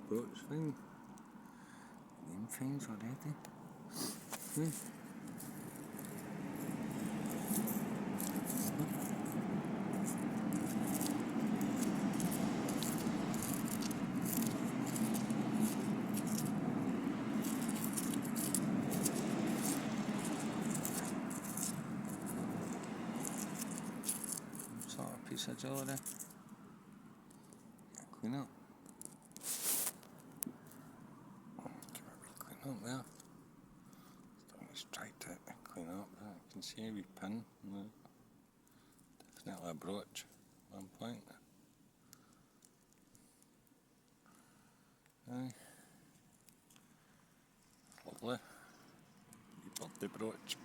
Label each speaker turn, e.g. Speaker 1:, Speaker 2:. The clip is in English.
Speaker 1: brooch fine. Them fines already. Sort of piece of jewellery. Clean up. Give it a wee clean up there. Don't distract it. Clean up. I can see a wee pin. Definitely a brooch at one point. Aye. Lovely. Wee birthday brooch.